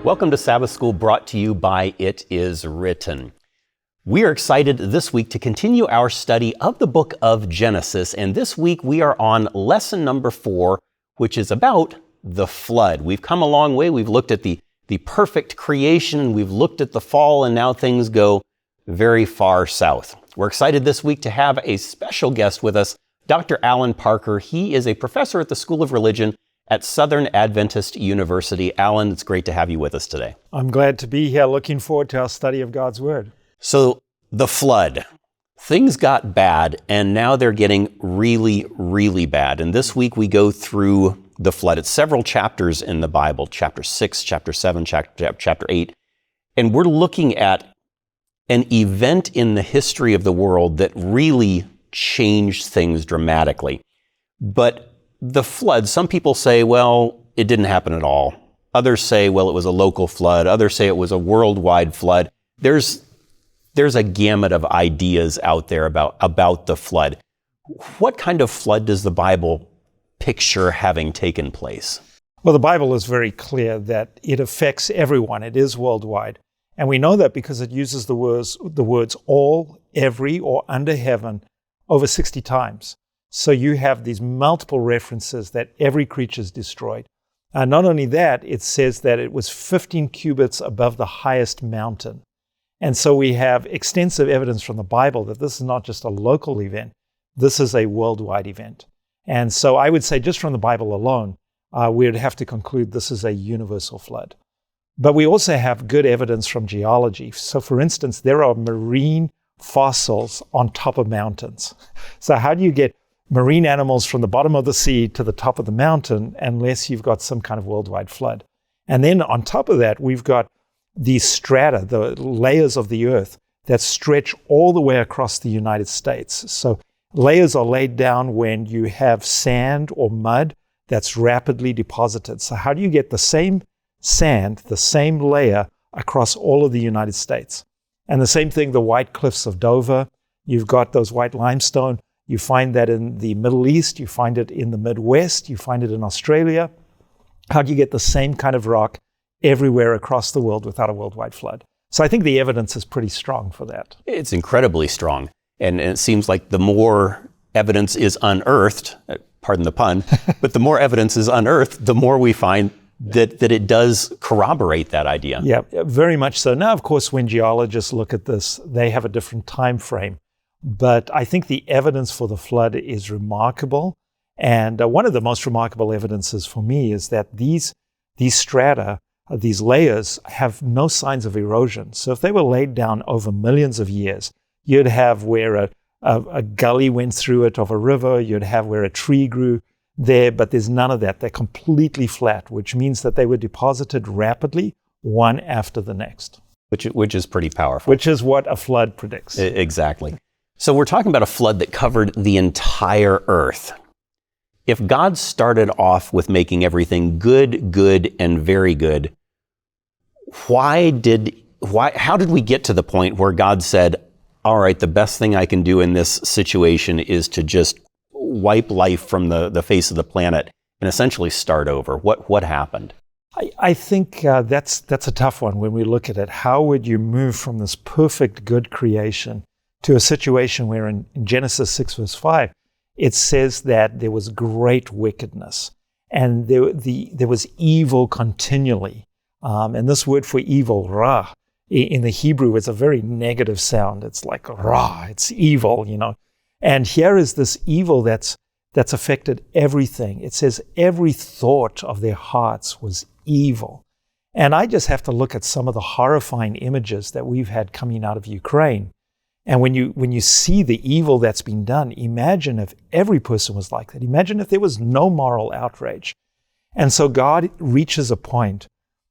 Welcome to Sabbath School, brought to you by It Is Written. We are excited this week to continue our study of the book of Genesis, and this week we are on lesson number 4, which is about the flood. We've come a long way. We've looked at the perfect creation, we've looked at the fall, and now things go very far south. We're excited this week to have a special guest with us, Dr. Alan Parker. He is a professor at the School of Religion at Southern Adventist University. Alan, it's great to have you with us today. I'm glad to be here. Looking forward to our study of God's Word. So, the flood. Things got bad, and now they're getting really, really bad. And this week we go through the flood. It's several chapters in the Bible, chapter 6, chapter 7, chapter 8. And we're looking at an event in the history of the world that really changed things dramatically. But the flood, some people say, well, it didn't happen at all. Others say, well, it was a local flood. Others say it was a worldwide flood. There's a gamut of ideas out there about the flood. What kind of flood does the Bible picture having taken place? Well, the Bible is very clear that it affects everyone. It is worldwide. And we know that because it uses the words all, every, or under heaven over 60 times. So you have these multiple references that every creature is destroyed. Not only that, it says that it was 15 cubits above the highest mountain. And so we have extensive evidence from the Bible that this is not just a local event. This is a worldwide event. And so I would say just from the Bible alone, we would have to conclude this is a universal flood. But we also have good evidence from geology. So for instance, there are marine fossils on top of mountains. So how do you get marine animals from the bottom of the sea to the top of the mountain unless you've got some kind of worldwide flood? And then on top of that, we've got these strata, the layers of the earth that stretch all the way across the United States. So layers are laid down when you have sand or mud that's rapidly deposited. So how do you get the same sand, the same layer across all of the United States? And the same thing, the White Cliffs of Dover, you've got those white limestone. You find that in the Middle East, you find it in the Midwest, you find it in Australia. How do you get the same kind of rock everywhere across the world without a worldwide flood? So I think the evidence is pretty strong for that. It's incredibly strong. And it seems like the more evidence is unearthed, pardon the pun, but the more evidence is unearthed, the more we find that it does corroborate that idea. Yeah, very much so. Now, of course, when geologists look at this, they have a different time frame. But I think the evidence for the flood is remarkable. And one of the most remarkable evidences for me is that these strata, these layers, have no signs of erosion. So if they were laid down over millions of years, you'd have where a gully went through it of a river, you'd have where a tree grew there, but there's none of that. They're completely flat, which means that they were deposited rapidly, one after the next. Which is pretty powerful. Which is what a flood predicts. Exactly. So we're talking about a flood that covered the entire earth. If God started off with making everything good, and very good, how did we get to the point where God said, all right, the best thing I can do in this situation is to just wipe life from the face of the planet and essentially start over? What happened? I think that's a tough one when we look at it. How would you move from this perfect good creation to a situation where in Genesis 6 verse 5, it says that there was great wickedness and there was evil continually. And this word for evil, ra, in the Hebrew is a very negative sound. It's like ra, it's evil, And here is this evil that's affected everything. It says every thought of their hearts was evil. And I just have to look at some of the horrifying images that we've had coming out of Ukraine. And when you see the evil that's been done, imagine if every person was like that. Imagine if there was no moral outrage. And so God reaches a point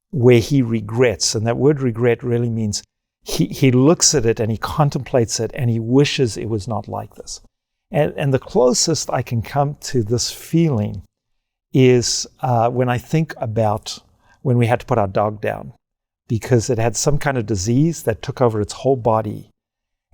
where he regrets. And that word regret really means he looks at it and he contemplates it and he wishes it was not like this. And the closest I can come to this feeling is when I think about when we had to put our dog down because it had some kind of disease that took over its whole body.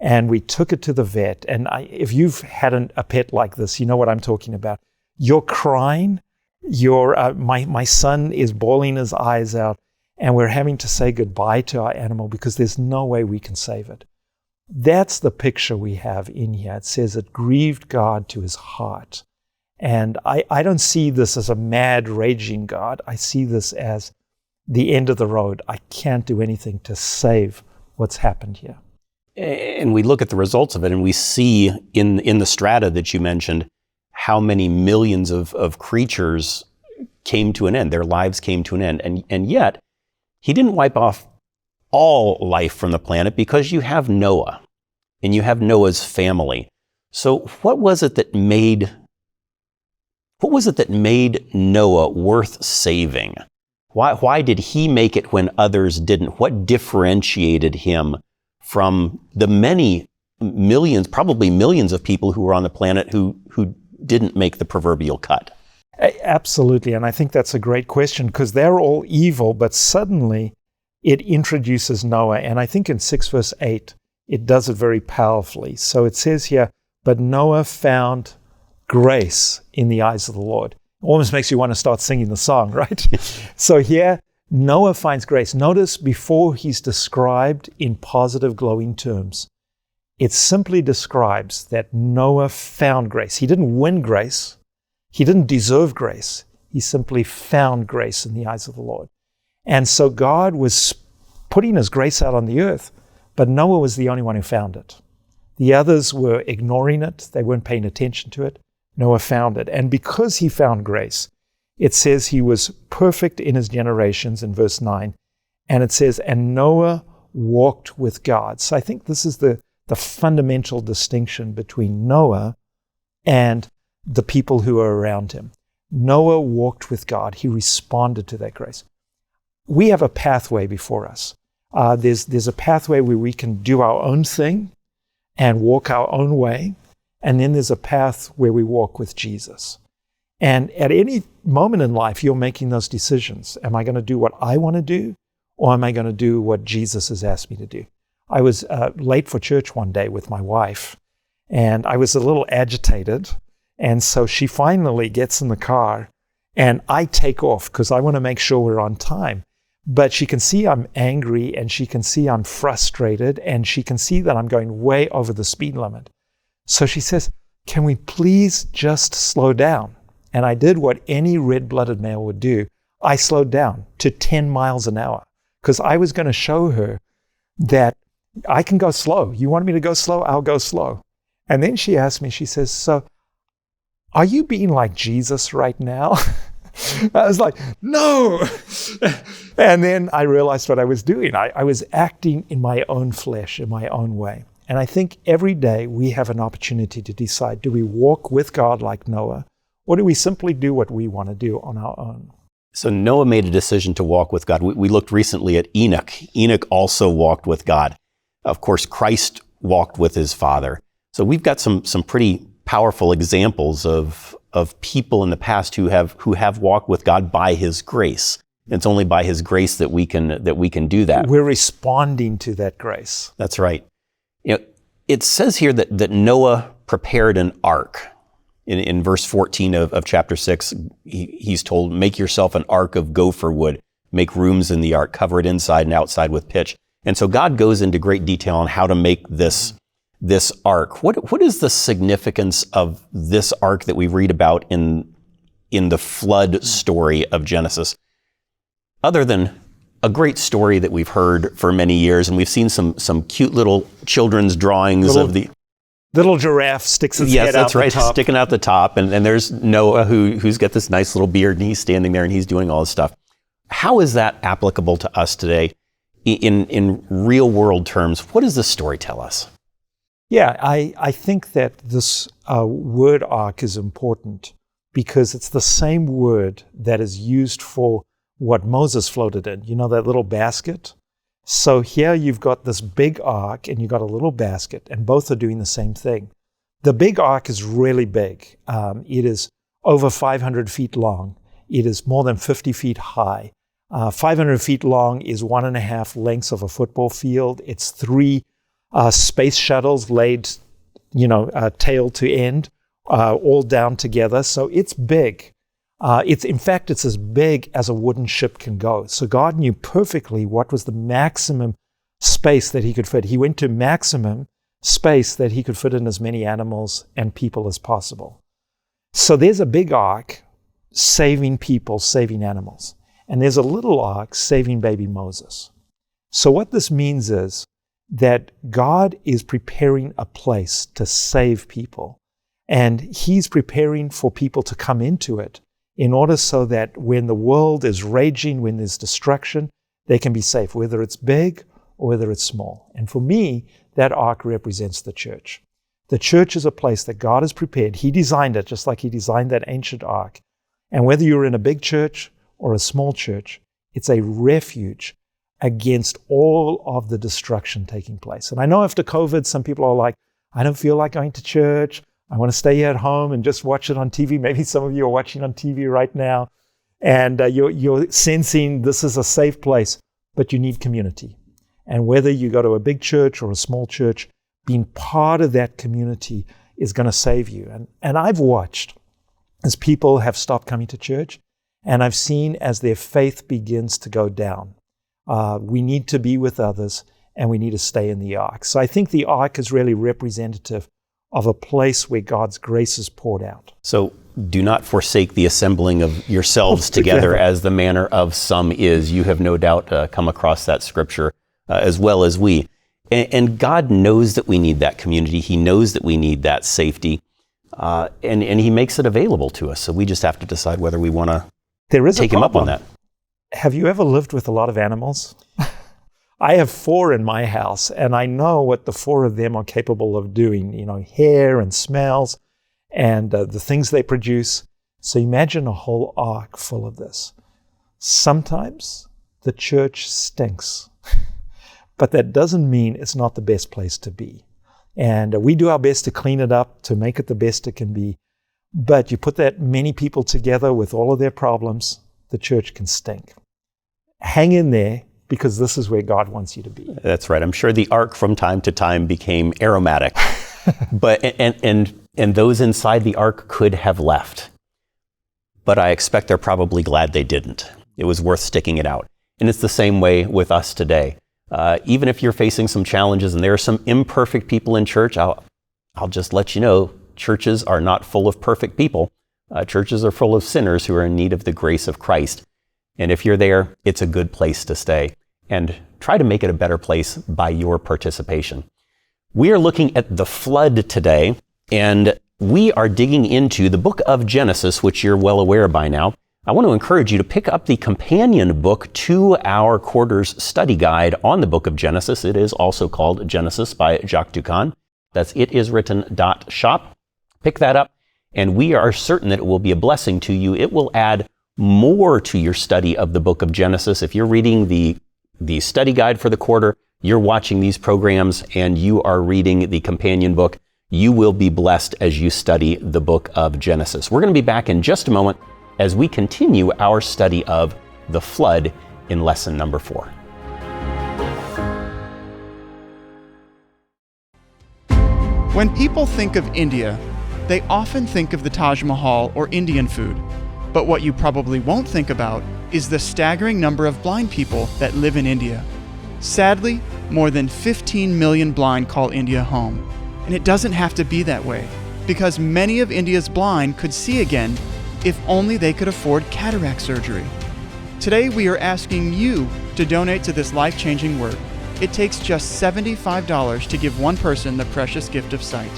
And we took it to the vet. And if you've had a pet like this, you know what I'm talking about. You're crying. My son is bawling his eyes out. and we're having to say goodbye to our animal because there's no way we can save it. That's the picture we have in here. It says it grieved God to his heart. And I don't see this as a mad, raging God. I see this as the end of the road. I can't do anything to save what's happened here. And we look at the results of it, and we see in the strata that you mentioned how many millions of creatures came to an end. Their lives came to an end. And yet, he didn't wipe off all life from the planet because you have Noah, and you have Noah's family. So what was it that made Noah worth saving? Why did he make it when others didn't? What differentiated him from the many millions, probably millions of people who were on the planet who didn't make the proverbial cut? Absolutely, and I think that's a great question because they're all evil, but suddenly it introduces Noah, and I think in 6 verse 8, it does it very powerfully. So it says here, but Noah found grace in the eyes of the Lord. Almost makes you want to start singing the song, right? So here, Noah finds grace. Notice before he's described in positive, glowing terms, it simply describes that Noah found grace. He didn't win grace. He didn't deserve grace. He simply found grace in the eyes of the Lord. And so God was putting his grace out on the earth, but Noah was the only one who found it. The others were ignoring it. They weren't paying attention to it. Noah found it. And because he found grace, it says he was perfect in his generations in verse 9. And it says, and Noah walked with God. So I think this is the fundamental distinction between Noah and the people who are around him. Noah walked with God. He responded to that grace. We have a pathway before us. There's a pathway where we can do our own thing and walk our own way. And then there's a path where we walk with Jesus. And at any moment in life, you're making those decisions. Am I going to do what I want to do, or am I going to do what Jesus has asked me to do? I was late for church one day with my wife, and I was a little agitated. And so she finally gets in the car, and I take off because I want to make sure we're on time. But she can see I'm angry, and she can see I'm frustrated, and she can see that I'm going way over the speed limit. So she says, can we please just slow down? And I did what any red-blooded male would do. I slowed down to 10 miles an hour because I was going to show her that I can go slow. You want me to go slow? I'll go slow. And then she asked me, she says, so are you being like Jesus right now? I was like, no. And then I realized what I was doing. I was acting in my own flesh, in my own way. And I think every day we have an opportunity to decide, do we walk with God like Noah, or do we simply do what we want to do on our own? So Noah made a decision to walk with God. We looked recently at Enoch. Enoch also walked with God. Of course, Christ walked with his Father. So we've got some pretty powerful examples of people in the past who have walked with God by his grace. It's only by his grace that we can do that. We're responding to that grace. That's right. You know, it says here that Noah prepared an ark. In verse 14 of chapter 6, he's told, make yourself an ark of gopher wood, make rooms in the ark, cover it inside and outside with pitch. And so God goes into great detail on how to make this ark. What is the significance of this ark that we read about in the flood story of Genesis? Other than a great story that we've heard for many years, and we've seen some cute little children's drawings of the little giraffe sticks its head out the top. Yes, that's right, sticking out the top. And there's Noah who's got this nice little beard, and he's standing there and he's doing all this stuff. How is that applicable to us today in real world terms? What does this story tell us? Yeah, I think that this word ark is important because it's the same word that is used for what Moses floated in. You know, that little basket? So here you've got this big ark and you've got a little basket, and both are doing the same thing. The big ark is really big. It is over 500 feet long. It is more than 50 feet high. 500 feet long is 1.5 lengths of a football field. It's 3 space shuttles laid, tail to end, all down together. So it's big. In fact, it's as big as a wooden ship can go. So God knew perfectly what was the maximum space that he could fit. He went to maximum space that he could fit in as many animals and people as possible. So there's a big ark saving people, saving animals. And there's a little ark saving baby Moses. So what this means is that God is preparing a place to save people. And he's preparing for people to come into it in order so that when the world is raging, when there's destruction, they can be safe, whether it's big or whether it's small. And for me, that ark represents the church. The church is a place that God has prepared. He designed it just like he designed that ancient ark. And whether you're in a big church or a small church, it's a refuge against all of the destruction taking place. And I know after COVID, some people are like, I don't feel like going to church. I want to stay here at home and just watch it on TV. Maybe some of you are watching on TV right now, and you're sensing this is a safe place, but you need community. And whether you go to a big church or a small church, being part of that community is going to save you. And I've watched as people have stopped coming to church, and I've seen as their faith begins to go down. We need to be with others, and we need to stay in the ark. So I think the ark is really representative of a place where God's grace is poured out. So do not forsake the assembling of yourselves together as the manner of some is. You have no doubt come across that scripture as well as we. And God knows that we need that community. He knows that we need that safety. And he makes it available to us. So we just have to decide whether we want to take him up on that. Have you ever lived with a lot of animals? I have 4 in my house, and I know what the 4 of them are capable of doing, hair and smells and the things they produce. So imagine a whole ark full of this. Sometimes the church stinks, but that doesn't mean it's not the best place to be. And we do our best to clean it up, to make it the best it can be. But you put that many people together with all of their problems, the church can stink. Hang in there, because this is where God wants you to be. That's right. I'm sure the ark from time to time became aromatic, but and those inside the ark could have left. But I expect they're probably glad they didn't. It was worth sticking it out. And it's the same way with us today. Even if you're facing some challenges and there are some imperfect people in church, I'll just let you know, churches are not full of perfect people. Churches are full of sinners who are in need of the grace of Christ. And if you're there, it's a good place to stay. And try to make it a better place by your participation. We are looking at the flood today, and we are digging into the book of Genesis, which you're well aware by now. I want to encourage you to pick up the companion book to our quarters study guide on the book of Genesis. It is also called Genesis by Jacques Ducan. That's itiswritten.shop. Pick that up, and we are certain that it will be a blessing to you. It will add more to your study of the book of Genesis. If you're reading the study guide for the quarter, you're watching these programs, and you are reading the companion book, you will be blessed as you study the book of Genesis. We're going to be back in just a moment as we continue our study of the flood in lesson number 4. When people think of India, they often think of the Taj Mahal or Indian food. But what you probably won't think about is the staggering number of blind people that live in India. Sadly, more than 15 million blind call India home. And it doesn't have to be that way, because many of India's blind could see again if only they could afford cataract surgery. Today we are asking you to donate to this life-changing work. It takes just $75 to give one person the precious gift of sight.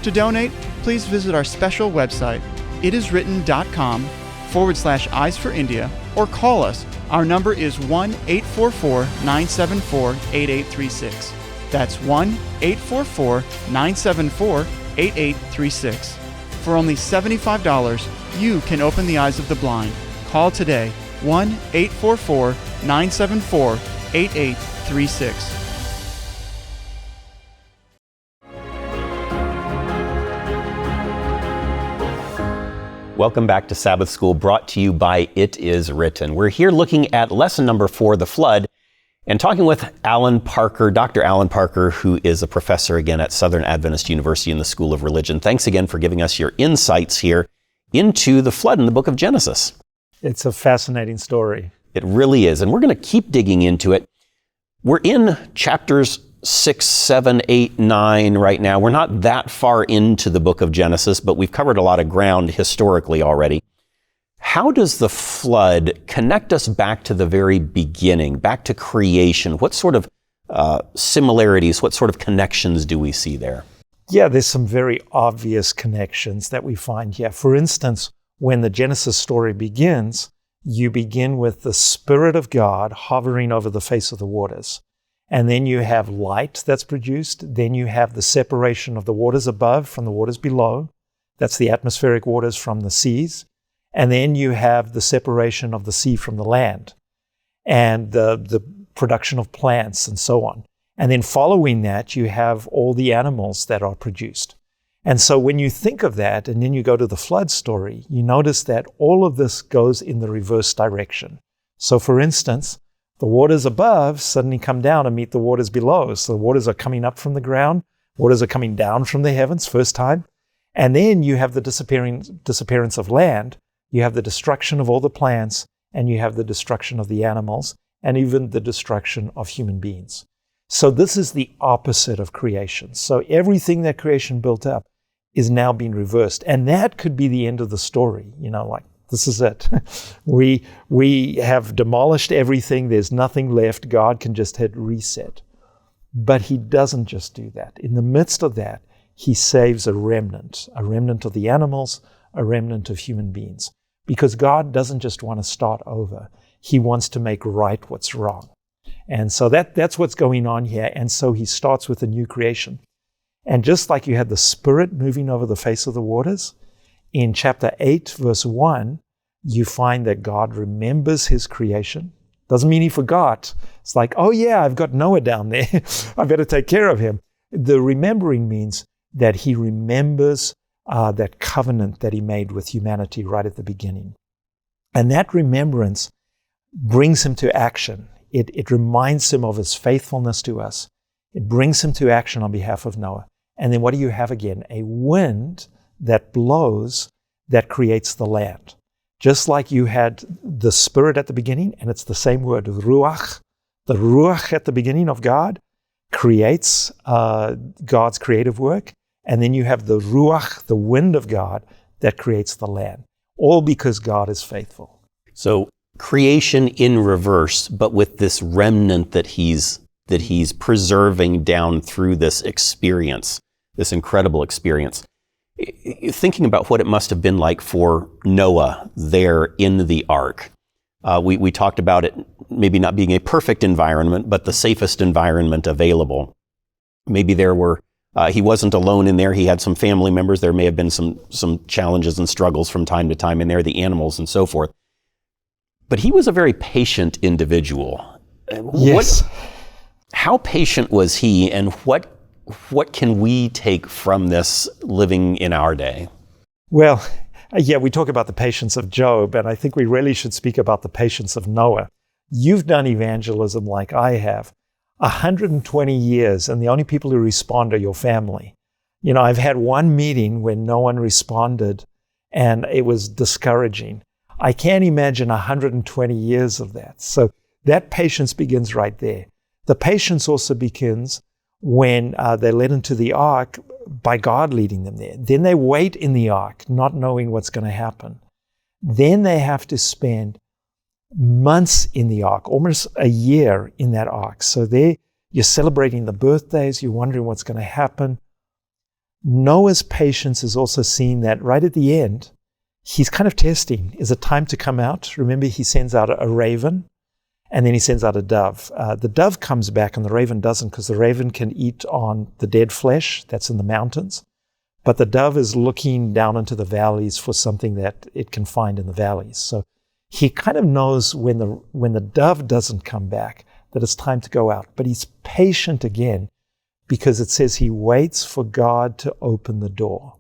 To donate, please visit our special website, itiswritten.com/Eyes for India, or call us. Our number is 1-844-974-8836. That's 1-844-974-8836. For only $75, you can open the eyes of the blind. Call today, 1-844-974-8836. Welcome back to Sabbath School, brought to you by It Is Written. We're here looking at lesson number 4, the flood, and talking with Alan Parker, Dr. Alan Parker, who is a professor again at Southern Adventist University in the School of Religion. Thanks again for giving us your insights here into the flood in the book of Genesis. It's a fascinating story. It really is. And we're going to keep digging into it. We're in chapters 6, 7, 8, 9 right now. We're not that far into the book of Genesis, but we've covered a lot of ground historically already. How does the flood connect us back to the very beginning, back to creation? What sort of similarities, what sort of connections do we see there? Yeah, there's some very obvious connections that we find here. For instance, when the Genesis story begins, you begin with the Spirit of God hovering over the face of the waters. And then you have light that's produced. Then you have the separation of the waters above from the waters below. That's the atmospheric waters from the seas. And then you have the separation of the sea from the land and the production of plants and so on. And then following that, you have all the animals that are produced. And so when you think of that, and then you go to the flood story, you notice that all of this goes in the reverse direction. So for instance, the waters above suddenly come down and meet the waters below. So the waters are coming up from the ground, waters are coming down from the heavens, first time. And then you have the disappearance of land, you have the destruction of all the plants, and you have the destruction of the animals, and even the destruction of human beings. So this is the opposite of creation. So everything that creation built up is now being reversed. And that could be the end of the story. Like, this is it. we have demolished everything. There's nothing left. God can just hit reset. But he doesn't just do that. In the midst of that, he saves a remnant of the animals, a remnant of human beings. Because God doesn't just want to start over. He wants to make right what's wrong. And so that's what's going on here. And so he starts with a new creation. And just like you had the Spirit moving over the face of the waters, in chapter 8, verse 1, you find that God remembers his creation. Doesn't mean he forgot. It's like, oh yeah, I've got Noah down there. I better take care of him. The remembering means that he remembers that covenant that he made with humanity right at the beginning. And that remembrance brings him to action. It reminds him of his faithfulness to us. It brings him to action on behalf of Noah. And then what do you have again? A wind that blows that creates the land. Just like you had the Spirit at the beginning, and it's the same word, ruach. The ruach at the beginning of God creates God's creative work. And then you have the ruach, the wind of God, that creates the land. All because God is faithful. So creation in reverse, but with this remnant that he's preserving down through this experience, this incredible experience. Thinking about what it must have been like for Noah there in the ark. We talked about it maybe not being a perfect environment, but the safest environment available. Maybe there were, he wasn't alone in there. He had some family members. There may have been some challenges and struggles from time to time in there, the animals and so forth. But he was a very patient individual. Yes. How patient was he, and what can we take from this living in our day? Well, yeah, we talk about the patience of Job, and I think we really should speak about the patience of Noah. You've done evangelism like I have. 120 years, and the only people who respond are your family. I've had one meeting when no one responded, and it was discouraging. I can't imagine 120 years of that. So that patience begins right there. The patience also begins when they're led into the ark by God leading them there. Then they wait in the ark, not knowing what's going to happen. Then they have to spend months in the ark, almost a year in that ark. So there you're celebrating the birthdays, you're wondering what's going to happen. Noah's patience is also seen that right at the end, he's kind of testing. Is it time to come out? Remember, he sends out a raven, and then he sends out a dove. The dove comes back and the raven doesn't, because the raven can eat on the dead flesh that's in the mountains. But the dove is looking down into the valleys for something that it can find in the valleys. So he kind of knows when the dove doesn't come back that it's time to go out. But he's patient again, because it says he waits for God to open the door.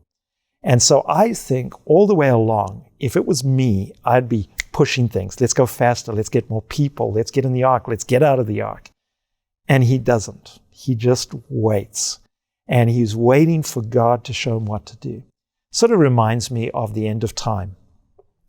And so I think all the way along, if it was me, I'd be pushing things. Let's go faster. Let's get more people. Let's get in the ark. Let's get out of the ark. And he doesn't. He just waits. And he's waiting for God to show him what to do. Sort of reminds me of the end of time,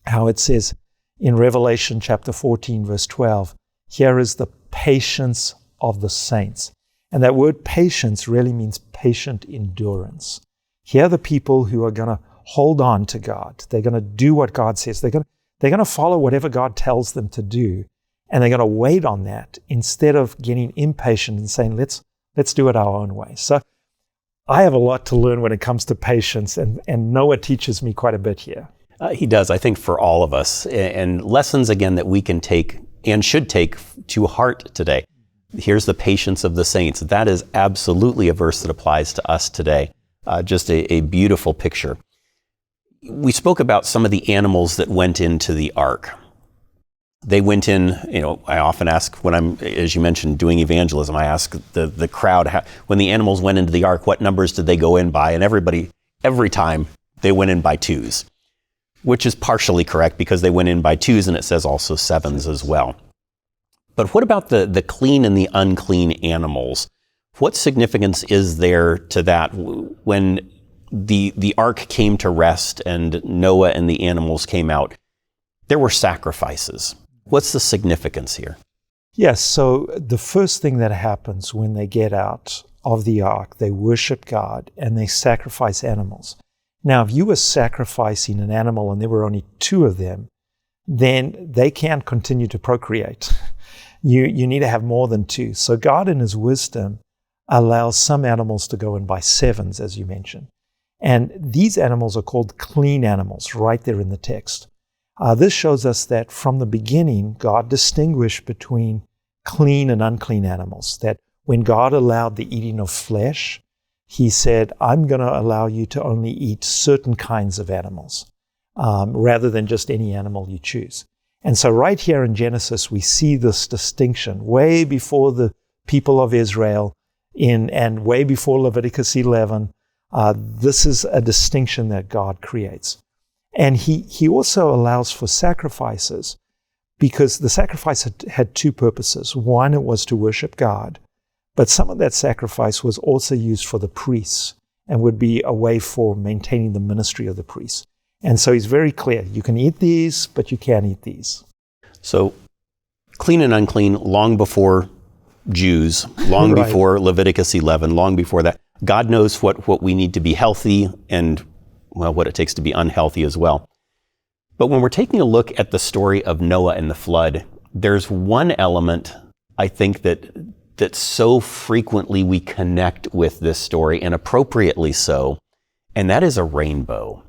how it says in Revelation chapter 14, verse 12, here is the patience of the saints. And that word patience really means patient endurance. Here are the people who are going to hold on to God. They're going to do what God says. They're going to follow whatever God tells them to do. And they're going to wait on that instead of getting impatient and saying, let's do it our own way. So I have a lot to learn when it comes to patience, and Noah teaches me quite a bit here. He does, I think, for all of us. And lessons, again, that we can take and should take to heart today. Here's the patience of the saints. That is absolutely a verse that applies to us today. Just a beautiful picture. We spoke about some of the animals that went into the ark. They went in, I often ask when I'm, as you mentioned, doing evangelism, I ask the crowd, when the animals went into the ark, what numbers did they go in by? And every time they went in by twos, which is partially correct because they went in by twos, and it says also sevens as well. But what about the clean and the unclean animals? What significance is there to that when the ark came to rest and Noah and the animals came out? There were sacrifices. What's the significance here? Yes, so the first thing that happens when they get out of the ark, they worship God and they sacrifice animals. Now, if you were sacrificing an animal and there were only two of them, then they can't continue to procreate. You need to have more than two. So God in his wisdom allows some animals to go in by sevens, as you mentioned. And these animals are called clean animals right there in the text. This shows us that from the beginning, God distinguished between clean and unclean animals. That when God allowed the eating of flesh, he said, I'm going to allow you to only eat certain kinds of animals, rather than just any animal you choose. And so right here in Genesis, we see this distinction way before the people of Israel and way before Leviticus 11. This is a distinction that God creates. And he also allows for sacrifices because the sacrifice had two purposes. One, it was to worship God, but some of that sacrifice was also used for the priests and would be a way for maintaining the ministry of the priests. And so he's very clear. You can eat these, but you can't eat these. So clean and unclean long before Jews, long Right. before Leviticus 11, long before that. God knows what we need to be healthy and, well, what it takes to be unhealthy as well. But when we're taking a look at the story of Noah and the flood, there's one element, I think, that so frequently we connect with this story, and appropriately so, and that is a rainbow.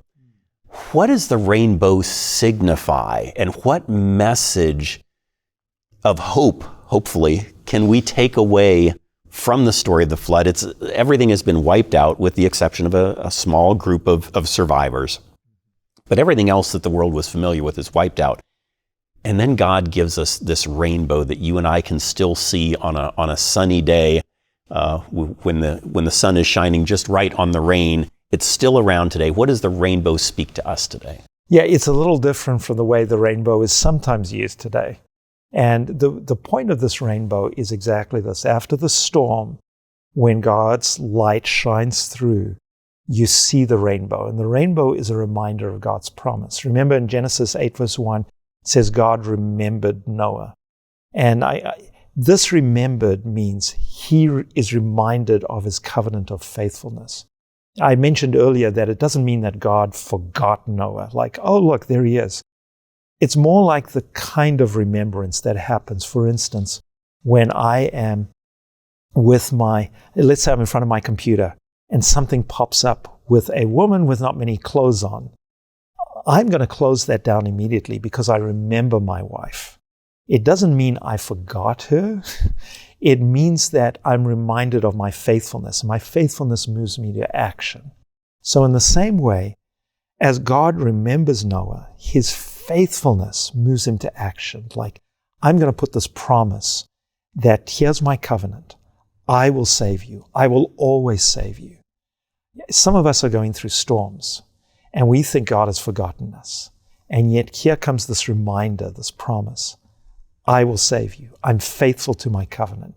What does the rainbow signify, and what message of hope, hopefully, can we take away from the story of the flood? Everything has been wiped out with the exception of a small group of survivors. But everything else that the world was familiar with is wiped out. And then God gives us this rainbow that you and I can still see on a sunny day when the sun is shining just right on the rain. It's still around today. What does the rainbow speak to us today? Yeah, it's a little different from the way the rainbow is sometimes used today. And the point of this rainbow is exactly this. After the storm, when God's light shines through, you see the rainbow. And the rainbow is a reminder of God's promise. Remember in Genesis 8 verse 1, it says God remembered Noah. And this remembered means he is reminded of his covenant of faithfulness. I mentioned earlier that it doesn't mean that God forgot Noah, like, oh, look, there he is. It's more like the kind of remembrance that happens, for instance, when I am let's say I'm in front of my computer and something pops up with a woman with not many clothes on. I'm going to close that down immediately because I remember my wife. It doesn't mean I forgot her. It means that I'm reminded of my faithfulness. My faithfulness moves me to action. So in the same way, as God remembers Noah, his faithfulness moves him to action. Like, I'm going to put this promise that here's my covenant. I will save you. I will always save you. Some of us are going through storms, and we think God has forgotten us. And yet here comes this reminder, this promise. I will save you. I'm faithful to my covenant.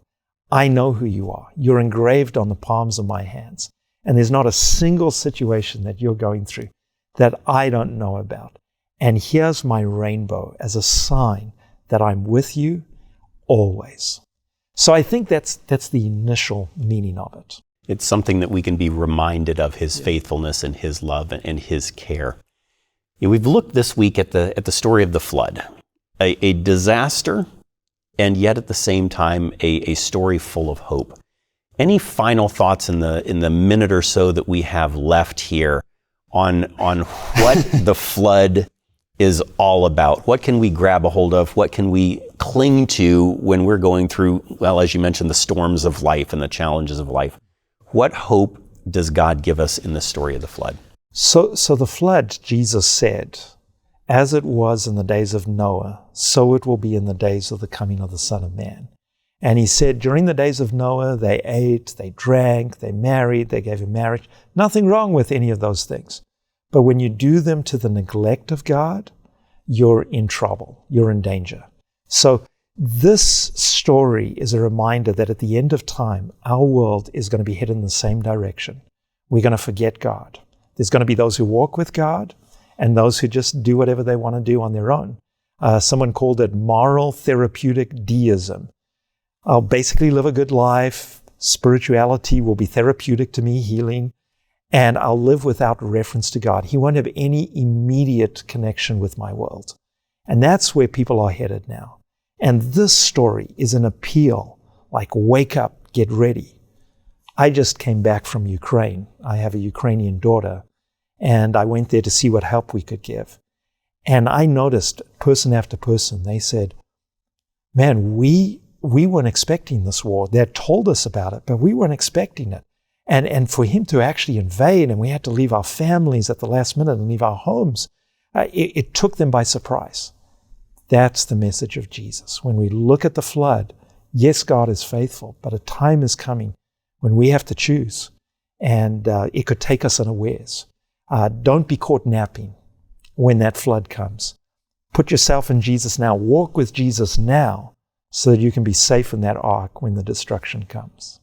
I know who you are. You're engraved on the palms of my hands. And there's not a single situation that you're going through that I don't know about. And here's my rainbow as a sign that I'm with you always. So I think that's the initial meaning of it. It's something that we can be reminded of His faithfulness and His love and His care. We've looked this week at the story of the flood, a disaster, and yet at the same time a story full of hope. Any final thoughts in the minute or so that we have left here on what the flood is all about? What can we grab a hold of? What can we cling to when we're going through, well, as you mentioned, the storms of life and the challenges of life? What hope does God give us in the story of the flood? So the flood, Jesus said, as it was in the days of Noah, so it will be in the days of the coming of the Son of Man. And He said, during the days of Noah, they ate, they drank, they married, they gave in marriage. Nothing wrong with any of those things. But when you do them to the neglect of God, you're in trouble, you're in danger. So this story is a reminder that at the end of time, our world is going to be headed in the same direction. We're going to forget God. There's going to be those who walk with God and those who just do whatever they want to do on their own. Someone called it moral therapeutic deism. I'll basically live a good life. Spirituality will be therapeutic to me, healing, and I'll live without reference to God. He won't have any immediate connection with my world. And that's where people are headed now. And this story is an appeal, like, wake up, get ready. I just came back from Ukraine. I have a Ukrainian daughter, and I went there to see what help we could give. And I noticed, person after person, they said, man, we weren't expecting this war. They had told us about it, but we weren't expecting it. And for him to actually invade, and we had to leave our families at the last minute and leave our homes, it took them by surprise. That's the message of Jesus. When we look at the flood, yes, God is faithful, but a time is coming when we have to choose, and it could take us unawares. Don't be caught napping when that flood comes. Put yourself in Jesus now. Walk with Jesus now so that you can be safe in that ark when the destruction comes.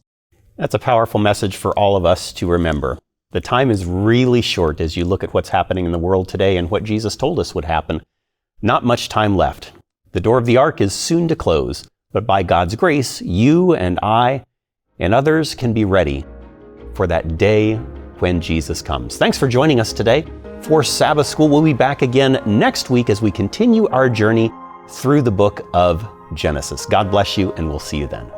That's a powerful message for all of us to remember. The time is really short as you look at what's happening in the world today and what Jesus told us would happen. Not much time left. The door of the ark is soon to close, but by God's grace, you and I and others can be ready for that day when Jesus comes. Thanks for joining us today for Sabbath School. We'll be back again next week as we continue our journey through the book of Genesis. God bless you, and we'll see you then.